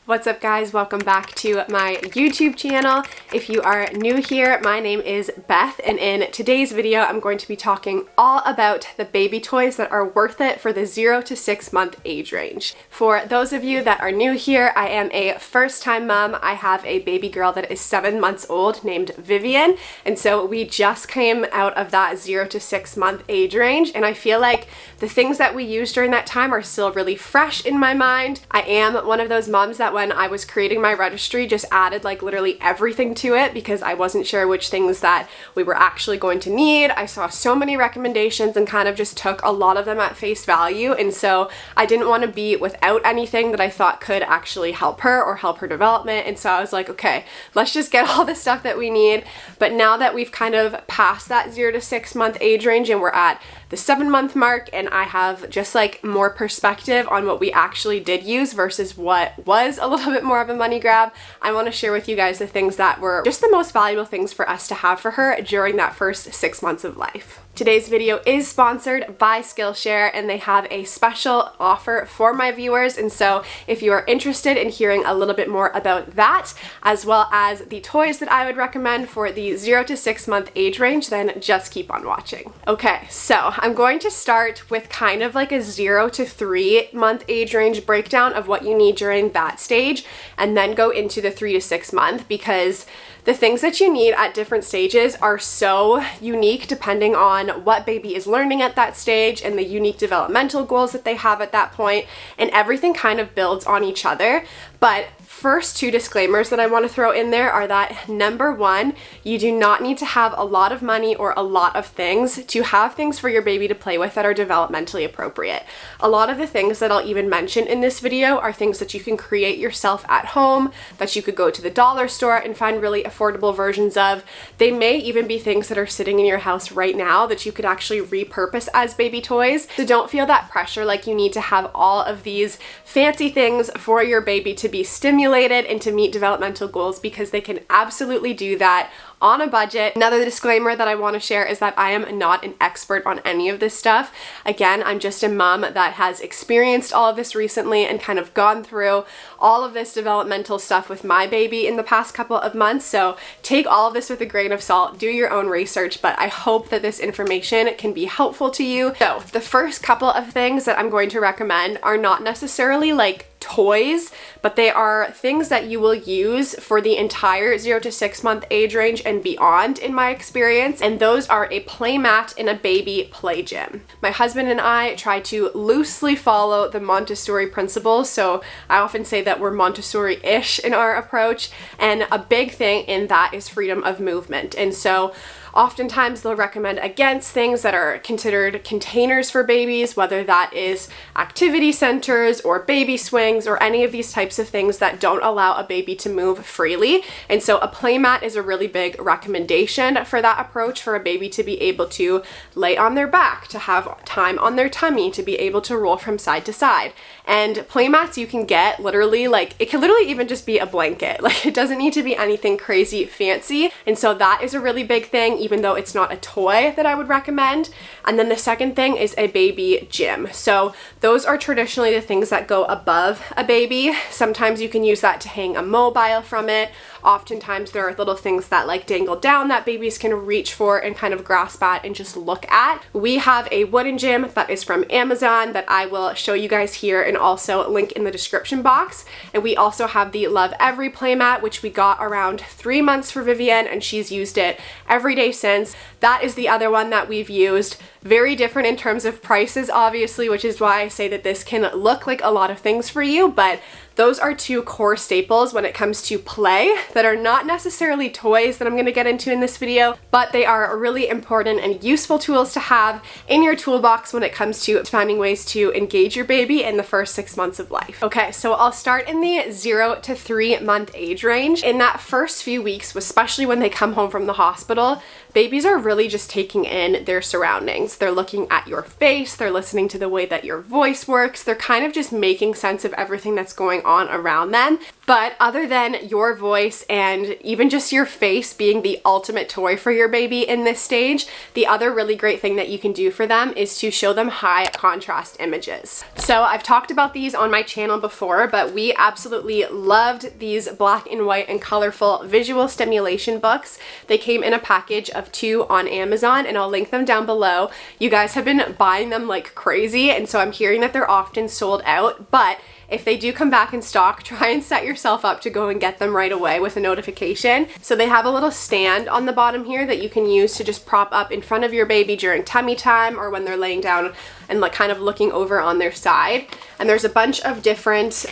What's up guys, welcome back to my YouTube channel. If you are new here, my name is Beth, and in today's video I'm going to be talking all about the baby toys that are worth it for the 0 to 6 month age range. For those of you that are new here, I am a first-time mom. I have a baby girl that is 7 months old named Vivian, and so we just came out of that 0 to 6 month age range, and I feel like the things that we used during that time are still really fresh in my mind. I am one of those moms that when I was creating my registry just added like literally everything to it because I wasn't sure which things that we were actually going to need. I saw so many recommendations and kind of just took a lot of them at face value, and so I didn't want to be without anything that I thought could actually help her or help her development, and so I was like, okay, let's just get all the stuff that we need. But now that we've kind of passed that 0 to 6 month age range and we're at the 7 month mark, and I have just like more perspective on what we actually did use versus what was a little bit more of a money grab, I want to share with you guys the things that were just the most valuable things for us to have for her during that first 6 months of life. Today's video is sponsored by Skillshare, and they have a special offer for my viewers, and so if you are interested in hearing a little bit more about that, as well as the toys that I would recommend for the 0 to 6 month age range, then just keep on watching. Okay, so I'm going to start with kind of like a 0 to 3 month age range breakdown of what you need during that stage, and then go into the 3 to 6 month, because the things that you need at different stages are so unique depending on what baby is learning at that stage and the unique developmental goals that they have at that point, and everything kind of builds on each other. But first, two disclaimers that I want to throw in there are that number one, you do not need to have a lot of money or a lot of things to have things for your baby to play with that are developmentally appropriate. A lot of the things that I'll even mention in this video are things that you can create yourself at home, that you could go to the dollar store and find really affordable versions of. They may even be things that are sitting in your house right now that you could actually repurpose as baby toys. So don't feel that pressure like you need to have all of these fancy things for your baby to be stimulated and to meet developmental goals, because they can absolutely do that on a budget. Another disclaimer that I want to share is that I am not an expert on any of this stuff. Again, I'm just a mom that has experienced all of this recently and kind of gone through all of this developmental stuff with my baby in the past couple of months. So take all of this with a grain of salt, do your own research, but I hope that this information can be helpful to you. So the first couple of things that I'm going to recommend are not necessarily like toys, but they are things that you will use for the entire 0 to 6 month age range and beyond, in my experience, and those are a play mat and a baby play gym. My husband and I try to loosely follow the Montessori principles, so I often say that we're Montessori-ish in our approach, and a big thing in that is freedom of movement. And so oftentimes they'll recommend against things that are considered containers for babies, whether that is activity centers or baby swings or any of these types of things that don't allow a baby to move freely. And so a playmat is a really big recommendation for that approach, for a baby to be able to lay on their back, to have time on their tummy, to be able to roll from side to side. And playmats you can get literally, like, it can literally even just be a blanket. Like, it doesn't need to be anything crazy fancy. And so that is a really big thing, even though it's not a toy that I would recommend. And then the second thing is a baby gym. So those are traditionally the things that go above a baby. Sometimes you can use that to hang a mobile from it. Oftentimes there are little things that like dangle down that babies can reach for and kind of grasp at and just look at. We have a wooden gym that is from Amazon that I will show you guys here and also link in the description box. And we also have the Love Every playmat, which we got around 3 months for Vivian, and she's used it every day since. That is the other one that we've used. Very different in terms of prices, obviously, which is why I say that this can look like a lot of things for you, but those are two core staples when it comes to play that are not necessarily toys that I'm going to get into in this video, but they are really important and useful tools to have in your toolbox when it comes to finding ways to engage your baby in the first 6 months of life. Okay, so I'll start in the 0 to 3 month age range. In that first few weeks, especially when they come home from the hospital, babies are really just taking in their surroundings. They're looking at your face, they're listening to the way that your voice works, they're kind of just making sense of everything that's going on around them. But other than your voice and even just your face being the ultimate toy for your baby in this stage, the other really great thing that you can do for them is to show them high contrast images. So I've talked about these on my channel before, but we absolutely loved these black and white and colorful visual stimulation books. They came in a package of 2 on Amazon, and I'll link them down below. You guys have been buying them like crazy, and so I'm hearing that they're often sold out, but if they do come back in stock, try and set yourself up to go and get them right away with a notification. So they have a little stand on the bottom here that you can use to just prop up in front of your baby during tummy time or when they're laying down and like kind of looking over on their side. And there's a bunch of different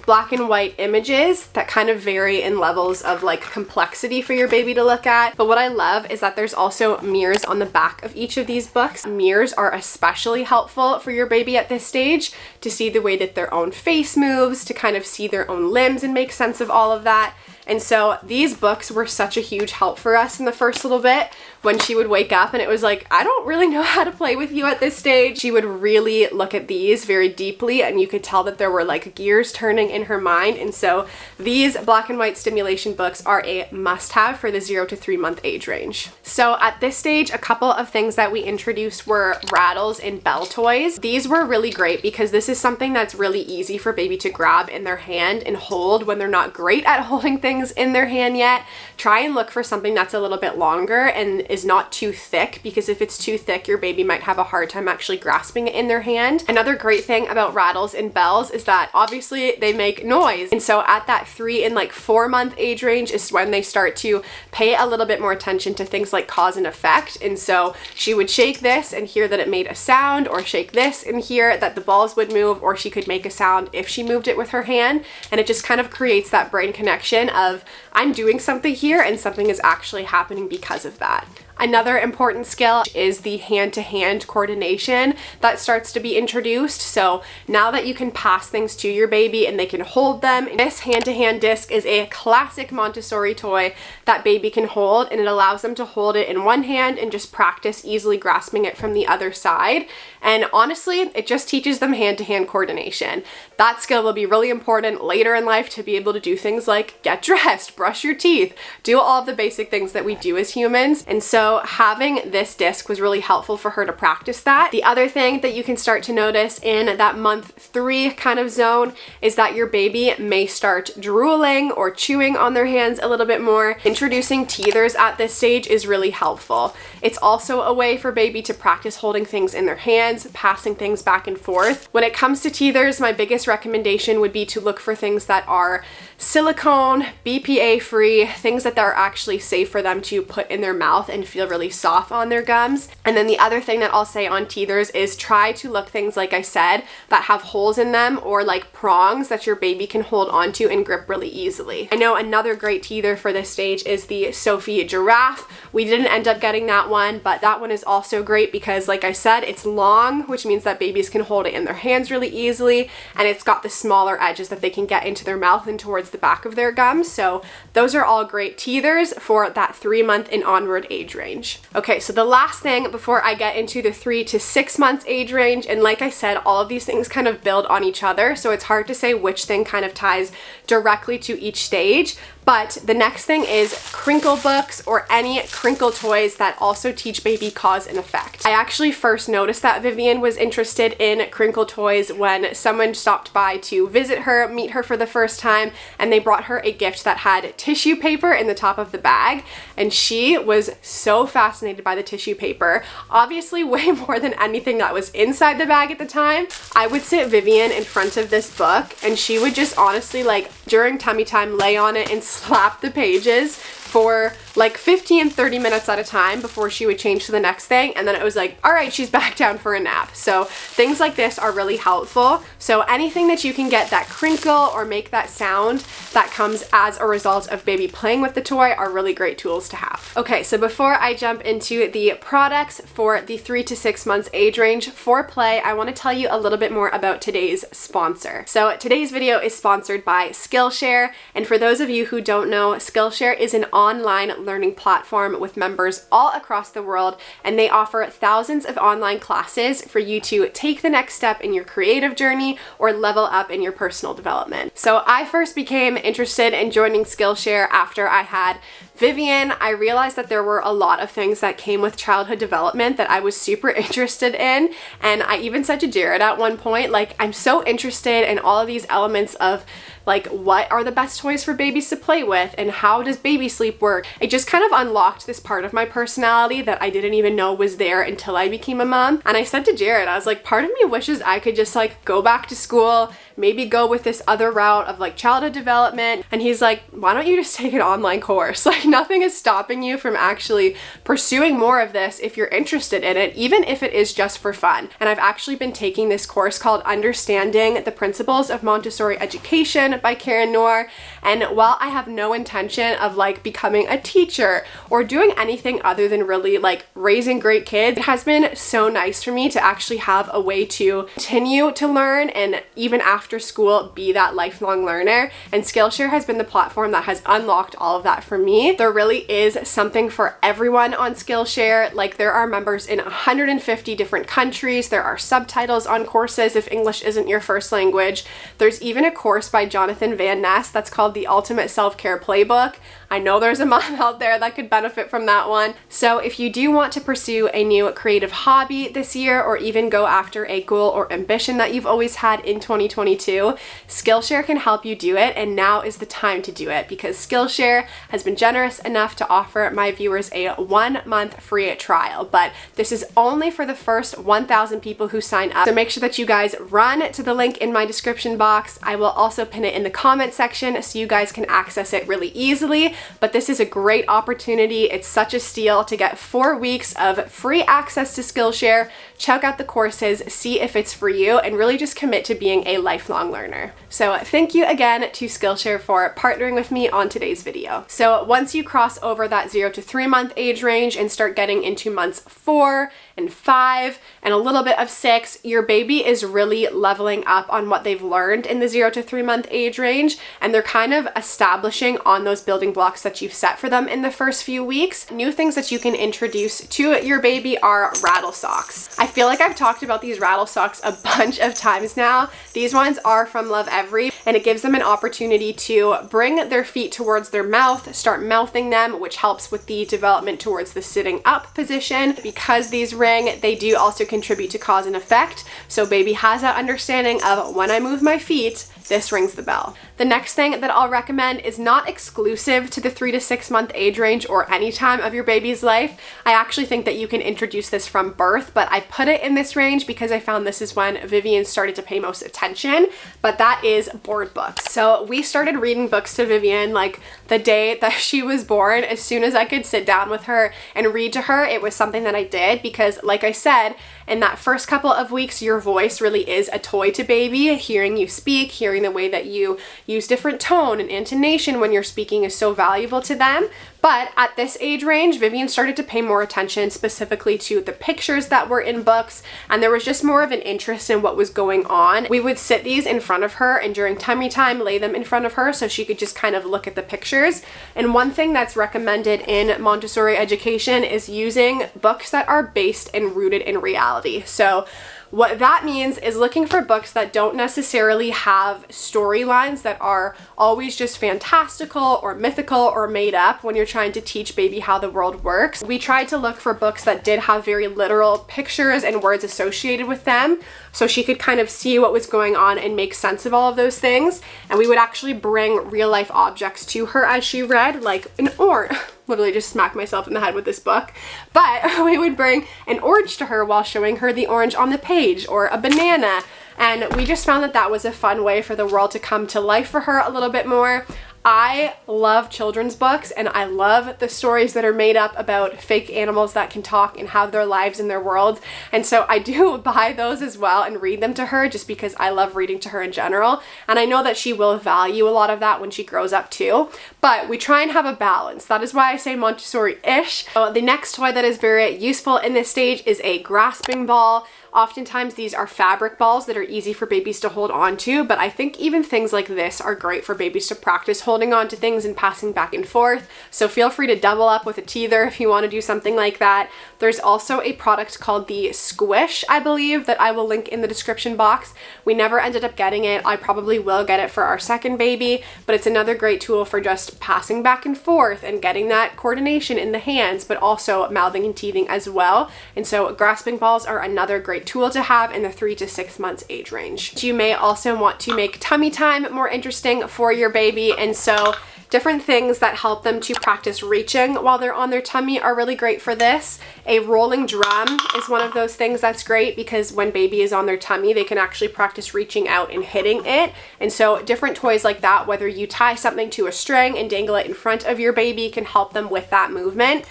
black and white images that kind of vary in levels of like complexity for your baby to look at. But what I love is that there's also mirrors on the back of each of these books. Mirrors are especially helpful for your baby at this stage to see the way that their own face moves, to kind of see their own limbs and make sense of all of that. And so these books were such a huge help for us in the first little bit when she would wake up and it was like, I don't really know how to play with you at this stage. She would really look at these very deeply, and you could tell that there were like gears turning in her mind. And so these black and white stimulation books are a must-have for the 0 to 3 month age range. So at this stage, a couple of things that we introduced were rattles and bell toys. These were really great because this is something that's really easy for baby to grab in their hand and hold when they're not great at holding things in their hand yet. Try and look for something that's a little bit longer and is not too thick, because if it's too thick, your baby might have a hard time actually grasping it in their hand. Another great thing about rattles and bells is that obviously they make noise. And so at that 3 and like 4 month age range is when they start to pay a little bit more attention to things like cause and effect. And so she would shake this and hear that it made a sound, or shake this and hear that the balls would move, or she could make a sound if she moved it with her hand. And it just kind of creates that brain connection of, I'm doing something here and something is actually happening because of that. Another important skill is the hand-to-hand coordination that starts to be introduced. So now that you can pass things to your baby and they can hold them, this hand-to-hand disc is a classic Montessori toy that baby can hold, and it allows them to hold it in one hand and just practice easily grasping it from the other side. And honestly, it just teaches them hand-to-hand coordination. That skill will be really important later in life to be able to do things like get dressed, brush your teeth, do all of the basic things that we do as humans. And so having this disc was really helpful for her to practice that. The other thing that you can start to notice in that month 3 kind of zone is that your baby may start drooling or chewing on their hands a little bit more. Introducing teethers at this stage is really helpful. It's also a way for baby to practice holding things in their hands, passing things back and forth. When it comes to teethers, my biggest recommendation would be to look for things that are silicone, BPA free, things that are actually safe for them to put in their mouth and feel really soft on their gums. And then the other thing that I'll say on teethers is try to look things, like I said, that have holes in them or like prongs that your baby can hold onto and grip really easily. I know another great teether for this stage is the Sophie Giraffe. We didn't end up getting that one, but that one is also great because, like I said, it's long, which means that babies can hold it in their hands really easily, and it's got the smaller edges that they can get into their mouth and towards the back of their gums. So those are all great teethers for that 3 month and onward age range. Okay, so the last thing before I get into the 3 to 6 months age range, and like I said, all of these things kind of build on each other, so it's hard to say which thing kind of ties directly to each stage. But the next thing is crinkle books or any crinkle toys that also teach baby cause and effect. I actually first noticed that Vivian was interested in crinkle toys when someone stopped by to visit her, meet her for the first time, and they brought her a gift that had tissue paper in the top of the bag, and she was so fascinated by the tissue paper, obviously way more than anything that was inside the bag at the time. I would sit Vivian in front of this book and she would just honestly, like during tummy time, lay on it and slap the pages for like 15, 30 minutes at a time before she would change to the next thing, and then it was like, all right, she's back down for a nap. So things like this are really helpful. So anything that you can get that crinkle or make that sound that comes as a result of baby playing with the toy are really great tools to have. Okay, so before I jump into the products for the 3 to 6 months age range for play, I want to tell you a little bit more about today's sponsor. So today's video is sponsored by Skillshare, and for those of you who don't know, Skillshare is an online learning platform with members all across the world, and they offer thousands of online classes for you to take the next step in your creative journey or level up in your personal development. So I first became interested in joining Skillshare after I had Vivian. I realized that there were a lot of things that came with childhood development that I was super interested in, and I even said to Jared at one point, like, I'm so interested in all of these elements of like, what are the best toys for babies to play with and how does baby sleep work? It just kind of unlocked this part of my personality that I didn't even know was there until I became a mom. And I said to Jared, I was like, part of me wishes I could just like go back to school, maybe go with this other route of like childhood development. And he's like, why don't you just take an online course? Like, nothing is stopping you from actually pursuing more of this if you're interested in it, even if it is just for fun. And I've actually been taking this course called Understanding the Principles of Montessori Education by Karen Noor. And while I have no intention of like becoming a teacher or doing anything other than really like raising great kids, it has been so nice for me to actually have a way to continue to learn and even after school be that lifelong learner. And Skillshare has been the platform that has unlocked all of that for me. There really is something for everyone on Skillshare. Like, there are members in 150 different countries. There are subtitles on courses if English isn't your first language. There's even a course by Jonathan Van Ness that's called The Ultimate Self-Care Playbook. I know there's a mom out there that could benefit from that one. So if you do want to pursue a new creative hobby this year, or even go after a goal or ambition that you've always had in 2022, Skillshare can help you do it, and now is the time to do it because Skillshare has been generous enough to offer my viewers a 1-month free trial, but this is only for the first 1,000 people who sign up. So make sure that you guys run to the link in my description box. I will also pin it in the comment section so you guys can access it really easily. But this is a great opportunity. It's such a steal to get 4 weeks of free access to Skillshare. Check out the courses, see if it's for you, and really just commit to being a lifelong learner. So thank you again to Skillshare for partnering with me on today's video. So once you cross over that 0 to 3 month age range and start getting into months 4 and 5 and a little bit of 6, your baby is really leveling up on what they've learned in the 0 to 3 month age range, and they're kind of establishing on those building blocks that you've set for them in the first few weeks. New things that you can introduce to your baby are rattle socks. I feel like I've talked about these rattle socks a bunch of times now. These ones are from Lovevery, and it gives them an opportunity to bring their feet towards their mouth, start mouthing them, which helps with the development towards the sitting up position. Because these ring, they do also contribute to cause and effect. So baby has that understanding of when I move my feet, this rings the bell. The next thing that I'll recommend is not exclusive to the 3 to 6 month age range or any time of your baby's life. I actually think that you can introduce this from birth, but I put it in this range because I found this is when Vivian started to pay most attention, but that is board books. So we started reading books to Vivian like the day that she was born. As soon as I could sit down with her and read to her, it was something that I did because, like I said, in that first couple of weeks, your voice really is a toy to baby. Hearing you speak, hearing the way that you use different tone and intonation when you're speaking is so valuable to them. But at this age range, Vivian started to pay more attention specifically to the pictures that were in books, and there was just more of an interest in what was going on. We would sit these in front of her, and during tummy time, lay them in front of her so she could just kind of look at the pictures. And one thing that's recommended in Montessori education is using books that are based and rooted in reality. So what that means is looking for books that don't necessarily have storylines that are always just fantastical or mythical or made up when you're trying to teach baby how the world works. We tried to look for books that did have very literal pictures and words associated with them so she could kind of see what was going on and make sense of all of those things. And we would actually bring real life objects to her as she read, like an orange. Literally just smacked myself in the head with this book. But we would bring an orange to her while showing her the orange on the page, or a banana. And we just found that that was a fun way for the world to come to life for her a little bit more. I love children's books, and I love the stories that are made up about fake animals that can talk and have their lives in their worlds. And so I do buy those as well and read them to her just because I love reading to her in general. And I know that she will value a lot of that when she grows up too. But we try and have a balance. That is why I say Montessori-ish. The next toy that is very useful in this stage is a grasping ball. Oftentimes these are fabric balls that are easy for babies to hold on to, but I think even things like this are great for babies to practice holding on to things and passing back and forth. So feel free to double up with a teether if you want to do something like that. There's also a product called the Squish, I believe, that I will link in the description box. We never ended up getting it. I probably will get it for our second baby, but it's another great tool for just passing back and forth and getting that coordination in the hands, but also mouthing and teething as well. And so grasping balls are another great tool to have in the 3 to 6 months age range. You may also want to make tummy time more interesting for your baby, and so different things that help them to practice reaching while they're on their tummy are really great for this. A rolling drum is one of those things that's great because when baby is on their tummy, they can actually practice reaching out and hitting it. And so different toys like that, whether you tie something to a string and dangle it in front of your baby, can help them with that movement.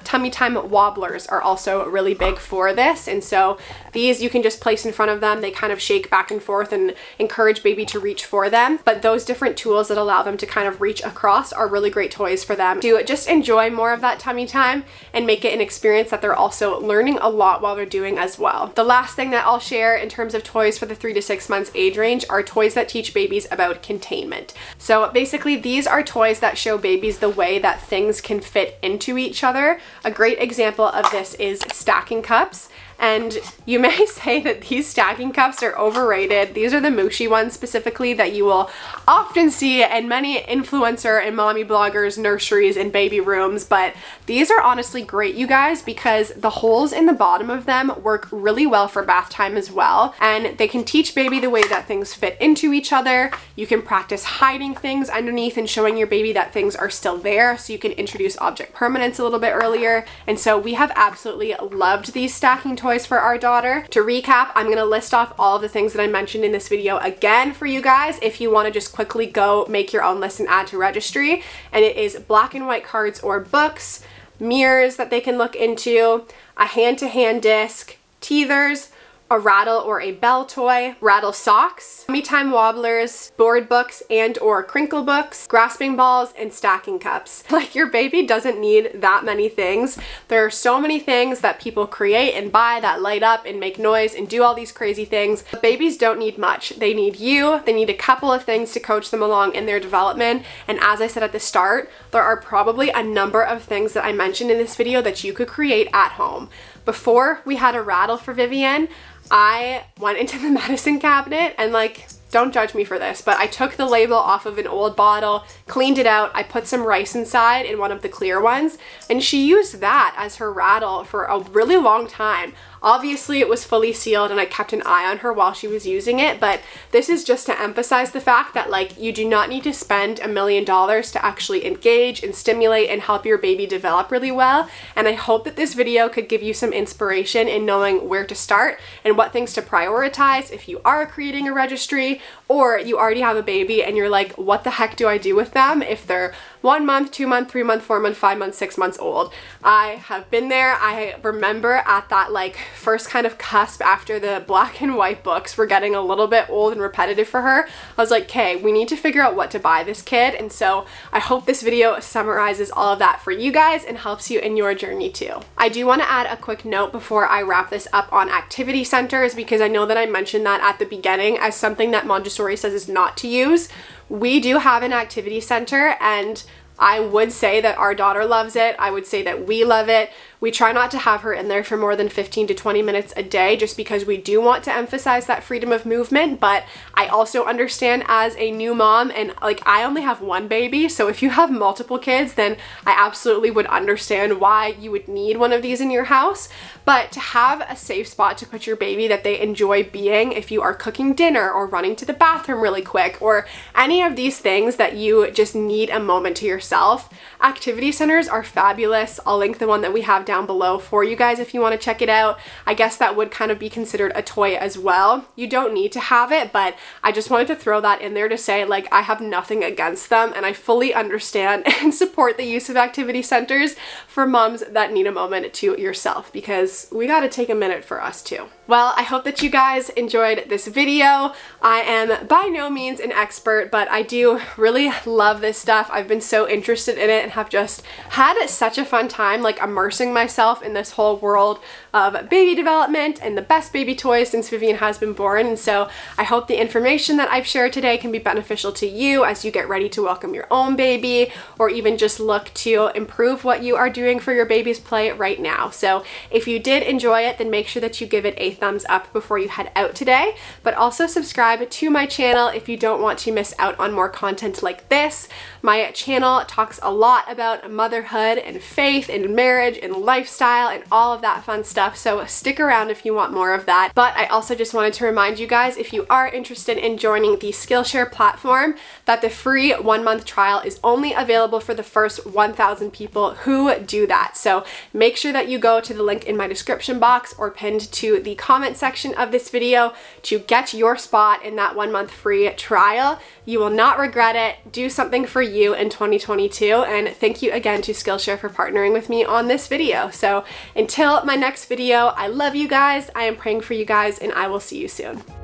Tummy time wobblers are also really big for this. And so these you can just place in front of them. They kind of shake back and forth and encourage baby to reach for them. But those different tools that allow them to kind of reach across are really great toys for them to just enjoy more of that tummy time and make it an experience that they're also learning a lot while they're doing as well. The last thing that I'll share in terms of toys for the 3 to 6 months age range are toys that teach babies about containment. So basically these are toys that show babies the way that things can fit into each other. A great example of this is stacking cups. And you may say that these stacking cups are overrated. These are the Mushi ones specifically that you will often see in many influencer and mommy bloggers, nurseries, and baby rooms. But these are honestly great, you guys, because the holes in the bottom of them work really well for bath time as well. And they can teach baby the way that things fit into each other. You can practice hiding things underneath and showing your baby that things are still there, so you can introduce object permanence a little bit earlier. And so we have absolutely loved these stacking toys for our daughter. To recap, I'm going to list off all of the things that I mentioned in this video again for you guys if you want to just quickly go make your own list and add to registry. And it is black and white cards or books, mirrors that they can look into, a hand-to-hand disc, teethers, a rattle or a bell toy, rattle socks, tummy time wobblers, board books and or crinkle books, grasping balls, and stacking cups. Like, your baby doesn't need that many things. There are so many things that people create and buy that light up and make noise and do all these crazy things. But babies don't need much. They need you. They need a couple of things to coach them along in their development. And as I said at the start, there are probably a number of things that I mentioned in this video that you could create at home. Before we had a rattle for Vivian, I went into the medicine cabinet and, like, don't judge me for this, but I took the label off of an old bottle, cleaned it out, I put some rice inside in one of the clear ones, and she used that as her rattle for a really long time. Obviously it was fully sealed and I kept an eye on her while she was using it, but this is just to emphasize the fact that, like, you do not need to spend $1 million to actually engage and stimulate and help your baby develop really well. And I hope that this video could give you some inspiration in knowing where to start and what things to prioritize if you are creating a registry, or you already have a baby and you're like, what the heck do I do with them if they're 1 month, 2 month, 3 month, 4 month, 5 months, 6 months old. I have been there. I remember at that, like, first kind of cusp after the black and white books were getting a little bit old and repetitive for her. I was like, okay, we need to figure out what to buy this kid. And so I hope this video summarizes all of that for you guys and helps you in your journey too. I do want to add a quick note before I wrap this up on activity centers, because I know that I mentioned that at the beginning as something that Montessori says is not to use. We do have an activity center, and I would say that our daughter loves it. I would say that we love it. We try not to have her in there for more than 15 to 20 minutes a day just because we do want to emphasize that freedom of movement, but I also understand as a new mom, and, like, I only have one baby, so if you have multiple kids, then I absolutely would understand why you would need one of these in your house. But to have a safe spot to put your baby that they enjoy being, if you are cooking dinner or running to the bathroom really quick or any of these things that you just need a moment to yourself, activity centers are fabulous. I'll link the one that we have down below for you guys if you want to check it out. I guess that would kind of be considered a toy as well. You don't need to have it, but I just wanted to throw that in there to say, like, I have nothing against them, and I fully understand and support the use of activity centers for moms that need a moment to yourself, because we got to take a minute for us too. Well, I hope that you guys enjoyed this video. I am by no means an expert, but I do really love this stuff. I've been so interested in it and have just had such a fun time like immersing myself in this whole world of baby development and the best baby toys since Vivian has been born. And so I hope the information that I've shared today can be beneficial to you as you get ready to welcome your own baby, or even just look to improve what you are doing for your baby's play right now. So if you did enjoy it, then make sure that you give it a thumbs up before you head out today, but also subscribe to my channel if you don't want to miss out on more content like this. My channel talks a lot about motherhood and faith and marriage and lifestyle and all of that fun stuff, so stick around if you want more of that. But I also just wanted to remind you guys, if you are interested in joining the Skillshare platform, that the free 1-month trial is only available for the first 1,000 people who do that. So make sure that you go to the link in my description box or pinned to the comment section of this video to get your spot in that 1-month free trial. You will not regret it. Do something for you in 2022, and thank you again to Skillshare for partnering with me on this video. So until my next video, I love you guys, I am praying for you guys, and I will see you soon.